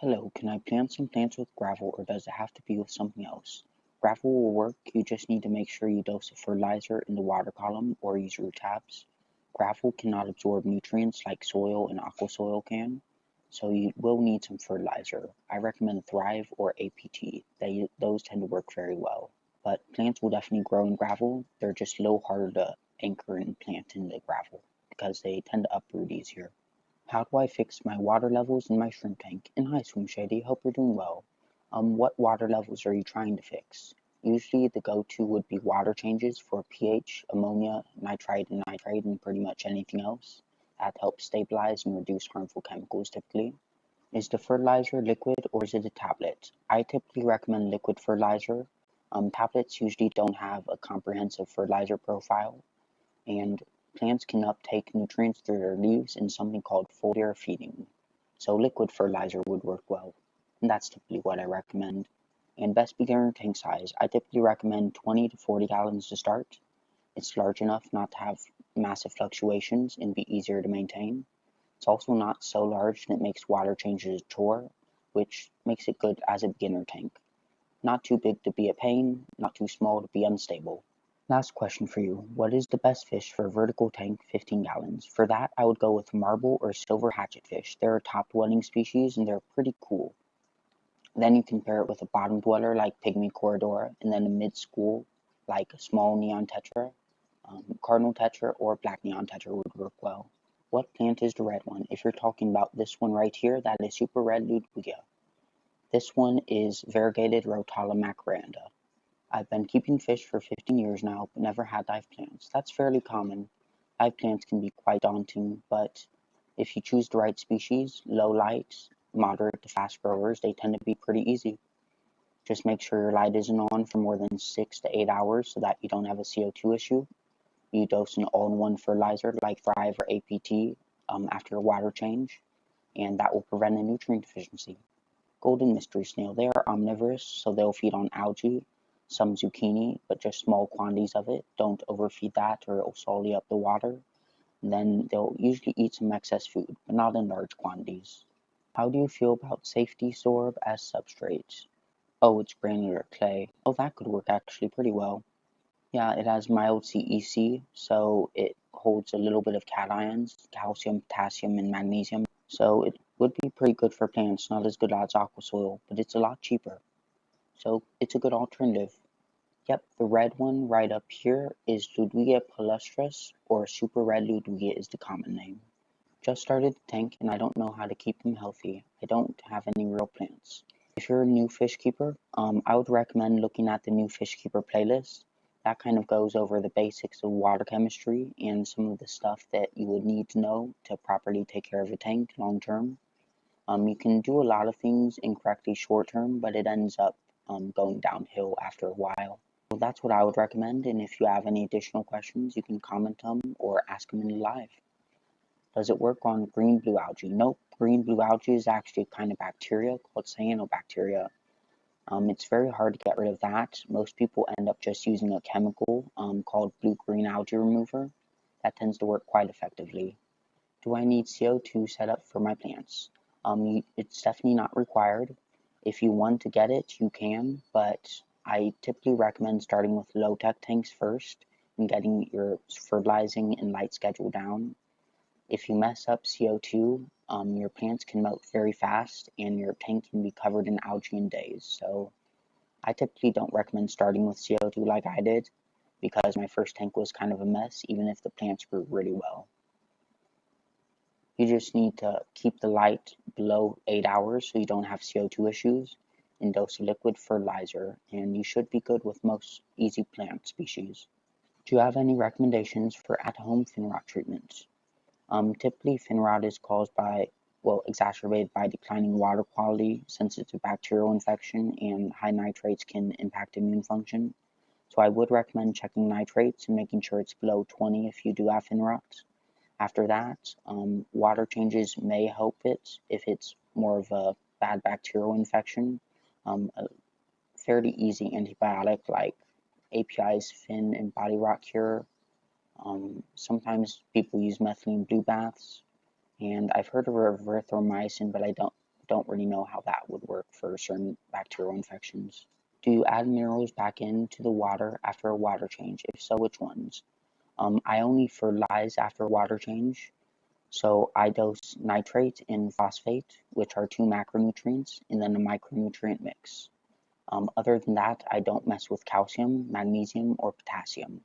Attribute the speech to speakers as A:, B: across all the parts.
A: Hello, can I plant some plants with gravel or does it have to be with something else? Gravel will work, you just need to make sure you dose the fertilizer in the water column or use root tabs. Gravel cannot absorb nutrients like soil and aqua soil can, so you will need some fertilizer. I recommend Thrive or APT, those tend to work very well. But plants will definitely grow in gravel, they're just a little harder to anchor and plant in the gravel because they tend to uproot easier. How do I fix my water levels in my shrimp tank? And hi, Swim Shady, hope you're doing well. What water levels are you trying to fix? Usually the go-to would be water changes for pH, ammonia, nitrite, and pretty much anything else. That helps stabilize and reduce harmful chemicals typically. Is the fertilizer liquid or is it a tablet? I typically recommend liquid fertilizer. Tablets usually don't have a comprehensive fertilizer profile, and plants can uptake nutrients through their leaves in something called foliar feeding. So liquid fertilizer would work well, and that's typically what I recommend. And best beginner tank size, I typically recommend 20 to 40 gallons to start. It's large enough not to have massive fluctuations and be easier to maintain. It's also not so large that it makes water changes a chore, which makes it good as a beginner tank. Not too big to be a pain, not too small to be unstable. Last question for you. What is the best fish for a vertical tank 15 gallons? For that, I would go with marble or silver hatchetfish. They're a top dwelling species and they're pretty cool. Then you can pair it with a bottom dweller like pygmy corridor, and then a mid-school like a small neon tetra. Cardinal tetra or black neon tetra would work well. What plant is the red one? If you're talking about this one right here, that is super red Ludwigia. This one is variegated Rotala macaranda. I've been keeping fish for 15 years now, but never had live plants. That's fairly common. Live plants can be quite daunting, but if you choose the right species, low light, moderate to fast growers, they tend to be pretty easy. Just make sure your light isn't on for more than 6 to 8 hours so that you don't have a CO2 issue. You dose an all-in-one fertilizer like Thrive or APT after a water change, and that will prevent a nutrient deficiency. Golden mystery snail, they are omnivorous, so they'll feed on algae, some zucchini, but just small quantities of it. Don't overfeed that or it'll salty up the water. And then they'll usually eat some excess food, but not in large quantities. How do you feel about safety sorb as substrate? Oh, it's granular clay. Oh, that could work actually pretty well. Yeah, it has mild CEC, so it holds a little bit of cations, calcium, potassium, and magnesium. So it would be pretty good for plants, not as good as aqua soil, but it's a lot cheaper. So it's a good alternative. Yep, the red one right up here is Ludwigia palustris, or super red Ludwigia is the common name. Just started the tank and I don't know how to keep them healthy. I don't have any real plants. If you're a new fish keeper, I would recommend looking at the new fish keeper playlist. That kind of goes over the basics of water chemistry and some of the stuff that you would need to know to properly take care of a tank long term. You can do a lot of things incorrectly short term, but it ends up going downhill after a while. So that's what I would recommend, and if you have any additional questions, you can comment them or ask them in live. Does it work on green-blue algae? Nope, green-blue algae is actually a kind of bacteria called cyanobacteria. It's very hard to get rid of that. Most people end up just using a chemical called blue-green algae remover. That tends to work quite effectively. Do I need CO2 set up for my plants? It's definitely not required. If you want to get it, you can, but I typically recommend starting with low-tech tanks first and getting your fertilizing and light schedule down. If you mess up CO2, your plants can melt very fast and your tank can be covered in algae in days. So I typically don't recommend starting with CO2 like I did because my first tank was kind of a mess, even if the plants grew really well. You just need to keep the light below 8 hours so you don't have CO2 issues, and dose a liquid fertilizer, and you should be good with most easy plant species. Do you have any recommendations for at-home fin rot treatments? Typically, fin rot is caused by, exacerbated by declining water quality since it's a bacterial infection and high nitrates can impact immune function. So I would recommend checking nitrates and making sure it's below 20 if you do have fin rot. After that, water changes may help it if it's more of a bad bacterial infection. A fairly easy antibiotic like API's fin and body rot cure. Sometimes people use methylene blue baths, and I've heard of erythromycin, but I don't don't really know how that would work for certain bacterial infections. Do you add minerals back into the water after a water change? If so, which ones? I only fertilize after a water change, so I dose nitrate and phosphate, which are two macronutrients, and then a micronutrient mix. Other than that, I don't mess with calcium, magnesium, or potassium.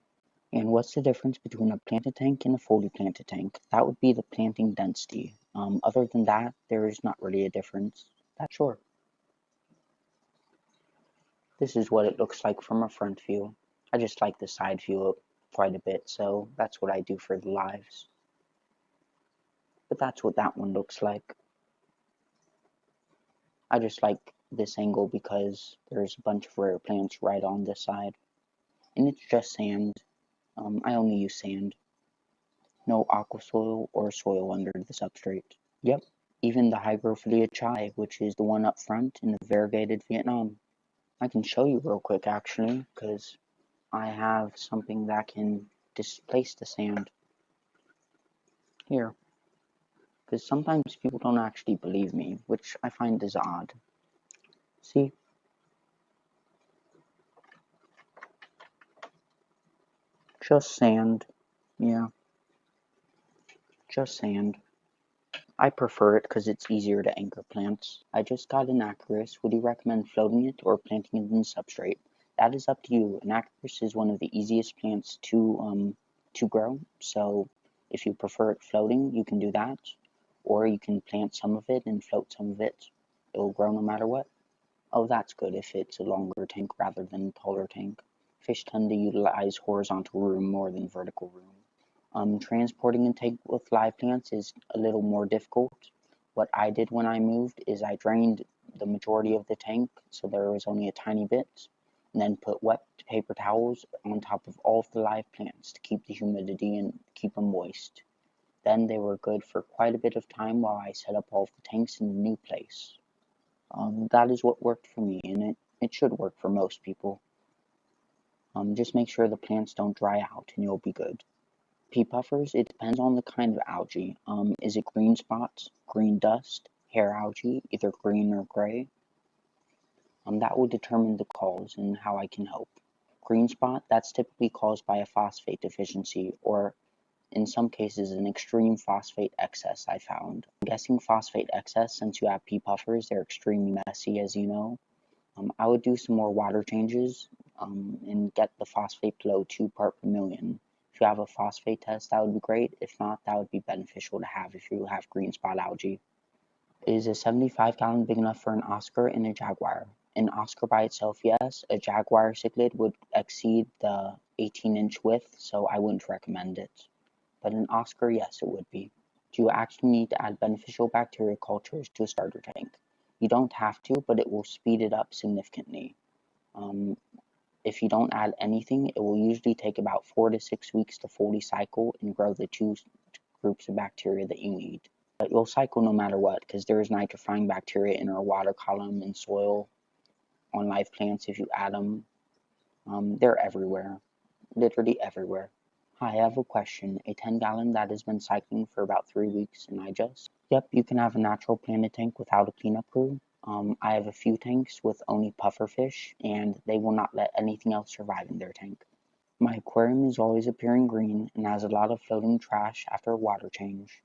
A: And what's the difference between a planted tank and a fully planted tank? That would be the planting density. Other than that, there is not really a difference. That's sure. This is what it looks like from a front view. I just like the side view quite a bit, so that's what I do for the lives. But that's what that one looks like. I just like this angle because there's a bunch of rare plants right on this side. And it's just sand. I only use sand. No aqua soil or soil under the substrate. Yep, even the Hygrophilea chai, which is the one up front in the variegated Vietnam. I can show you real quick actually, because I have something that can displace the sand. Here. Because sometimes people don't actually believe me, which I find is odd. See? Just sand. Yeah. Just sand. I prefer it because it's easier to anchor plants. I just got an Acarus. Would you recommend floating it or planting it in substrate? That is up to you. An Acarus is one of the easiest plants to grow, so if you prefer it floating, you can do that, or you can plant some of it and float some of it. It'll grow no matter what. Oh, that's good if it's a longer tank rather than a taller tank. Fish tend to utilize horizontal room more than vertical room. Transporting a tank with live plants is a little more difficult. What I did when I moved is I drained the majority of the tank, so there was only a tiny bit, and then put wet paper towels on top of all of the live plants to keep the humidity and keep them moist. Then they were good for quite a bit of time while I set up all of the tanks in the new place. That is what worked for me, and it should work for most people. Just make sure the plants don't dry out and you'll be good. Pea puffers, it depends on the kind of algae. Is it green spots, green dust, hair algae, either green or gray? That will determine the cause and how I can help. Green spot, that's typically caused by a phosphate deficiency, or in some cases an extreme phosphate excess, I found. I'm guessing phosphate excess, since you have pea puffers, they're extremely messy, as you know. I would do some more water changes and get the phosphate below 2 part per million. If you have a phosphate test, that would be great. If not, that would be beneficial to have if you have green spot algae. Is a 75-gallon big enough for an Oscar and a Jaguar? An Oscar by itself, yes. A Jaguar cichlid would exceed the 18-inch width, so I wouldn't recommend it. But an Oscar, yes, it would be. Do you actually need to add beneficial bacteria cultures to a starter tank? You don't have to, but it will speed it up significantly. If you don't add anything, it will usually take about 4 to 6 weeks to fully cycle and grow the two groups of bacteria that you need. But you'll cycle no matter what, because there is nitrifying bacteria in our water column and soil on live plants if you add them. They're everywhere, literally everywhere. Hi, I have a question. A 10-gallon that has been cycling for about 3 weeks and I just... Yep, you can have a natural planted tank without a cleanup crew. I have a few tanks with only pufferfish, and they will not let anything else survive in their tank. My aquarium is always appearing green and has a lot of floating trash after a water change.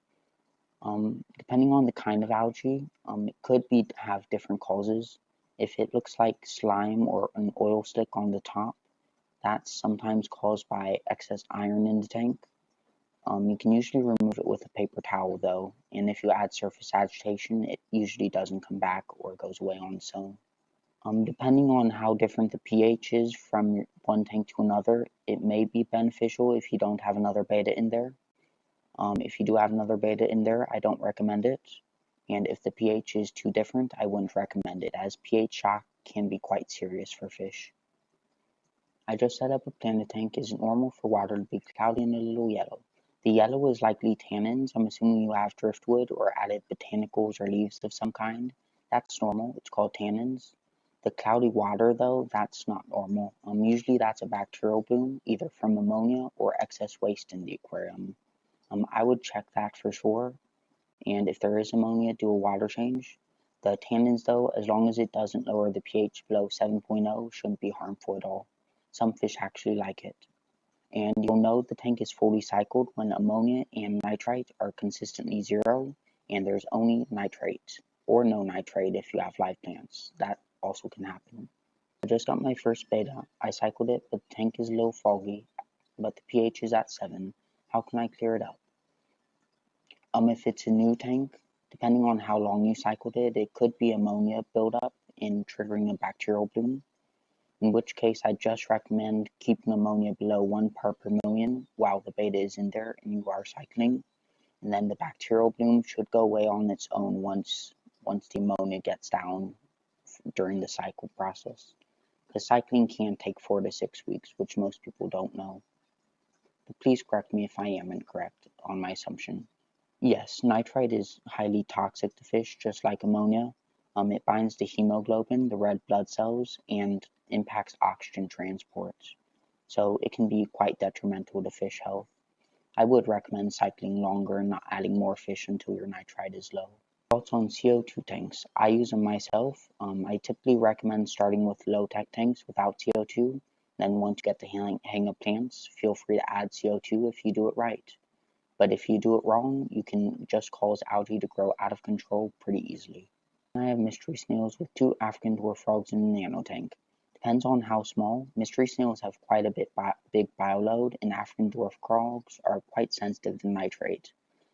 A: Depending on the kind of algae, it could have different causes. If it looks like slime or an oil slick on the top, that's sometimes caused by excess iron in the tank. You can usually remove it with a paper towel though, and if you add surface agitation, it usually doesn't come back or goes away on its own. Depending on how different the pH is from one tank to another, it may be beneficial if you don't have another beta in there. If you do have another beta in there, I don't recommend it. And if the pH is too different, I wouldn't recommend it, as pH shock can be quite serious for fish. I just set up a planted tank. Is it normal for water to be cloudy and a little yellow? The yellow is likely tannins. I'm assuming you have driftwood or added botanicals or leaves of some kind. That's normal. It's called tannins. The cloudy water, though, that's not normal. Usually that's a bacterial bloom, either from ammonia or excess waste in the aquarium. I would check that for sure. And if there is ammonia, do a water change. The tannins, though, as long as it doesn't lower the pH below 7.0, shouldn't be harmful at all. Some fish actually like it. And you'll know the tank is fully cycled when ammonia and nitrite are consistently zero, and there's only nitrate, or no nitrate if you have live plants. That also can happen. I just got my first beta. I cycled it, but the tank is a little foggy, but the pH is at 7. How can I clear it up? If it's a new tank, depending on how long you cycled it, it could be ammonia buildup and triggering a bacterial bloom, in which case I just recommend keeping ammonia below 1 part per million while the beta is in there and you are cycling, and then the bacterial bloom should go away on its own once the ammonia gets down during the cycle process, because cycling can take 4 to 6 weeks, which most people don't know. But please correct me if I am incorrect on my assumption. Yes, nitrite is highly toxic to fish, just like ammonia. It binds to hemoglobin, the red blood cells, and impacts oxygen transport. So it can be quite detrimental to fish health. I would recommend cycling longer and not adding more fish until your nitrite is low. Thoughts on CO2 tanks? I use them myself. I typically recommend starting with low-tech tanks without CO2. Then once you get the hang of plants, feel free to add CO2 if you do it right. But if you do it wrong, you can just cause algae to grow out of control pretty easily. I have mystery snails with 2 African dwarf frogs in a nano tank. Depends on how small. Mystery snails have quite a big bioload, and African dwarf frogs are quite sensitive to nitrate.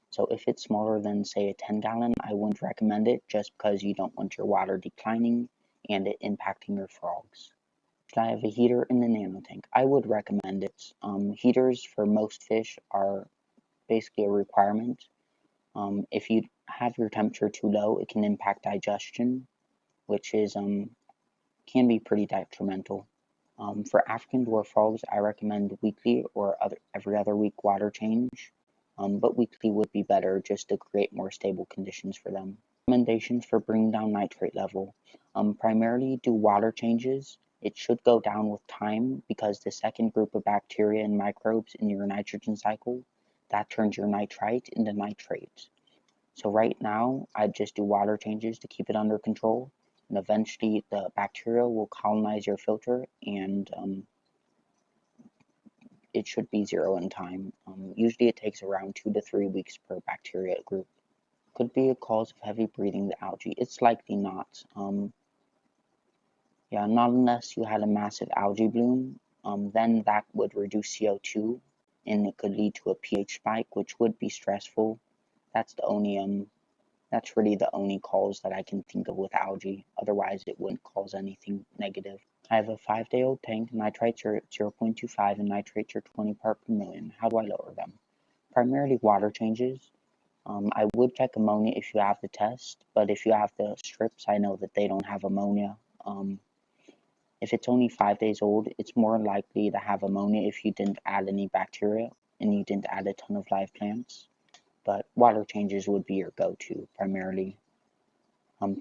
A: So if it's smaller than, say, a 10-gallon, I wouldn't recommend it just because you don't want your water declining and it impacting your frogs. Should I have a heater in the nano tank? I would recommend it. Heaters for most fish are basically a requirement. If you have your temperature too low, it can impact digestion, which is can be pretty detrimental. For African dwarf frogs, I recommend weekly or every other week water change, but weekly would be better just to create more stable conditions for them. Recommendations for bringing down nitrate level. Primarily do water changes. It should go down with time because the second group of bacteria and microbes in your nitrogen cycle, that turns your nitrite into nitrate. So right now, I just do water changes to keep it under control, and eventually the bacteria will colonize your filter, and it should be zero in time. Usually it takes around 2 to 3 weeks per bacteria group. Could be a cause of heavy breathing the algae. It's likely not. Yeah, not unless you had a massive algae bloom. Then that would reduce CO2, and it could lead to a pH spike, which would be stressful. That's really the only cause that I can think of with algae. Otherwise, it wouldn't cause anything negative. I have a 5-day-old tank. Nitrites are 0.25 and nitrates are 20 part per million. How do I lower them? Primarily water changes. I would check ammonia if you have the test, but if you have the strips, I know that they don't have ammonia. If it's only 5 days old, it's more likely to have ammonia if you didn't add any bacteria and you didn't add a ton of live plants. But water changes would be your go-to primarily.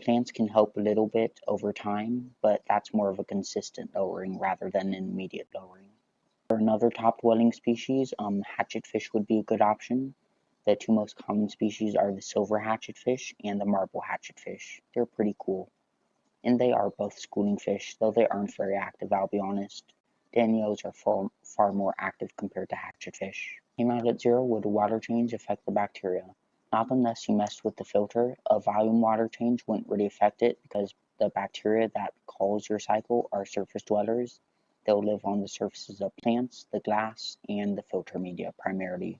A: Plants can help a little bit over time, but that's more of a consistent lowering rather than an immediate lowering. For another top dwelling species, hatchetfish would be a good option. The 2 most common species are the silver hatchetfish and the marble hatchetfish. They're pretty cool. And they are both schooling fish, though they aren't very active, I'll be honest. Danios are far more active compared to hatchetfish. Came out at 0, would a water change affect the bacteria? Not unless you messed with the filter. A volume water change wouldn't really affect it because the bacteria that cause your cycle are surface dwellers. They'll live on the surfaces of plants, the glass, and the filter media primarily.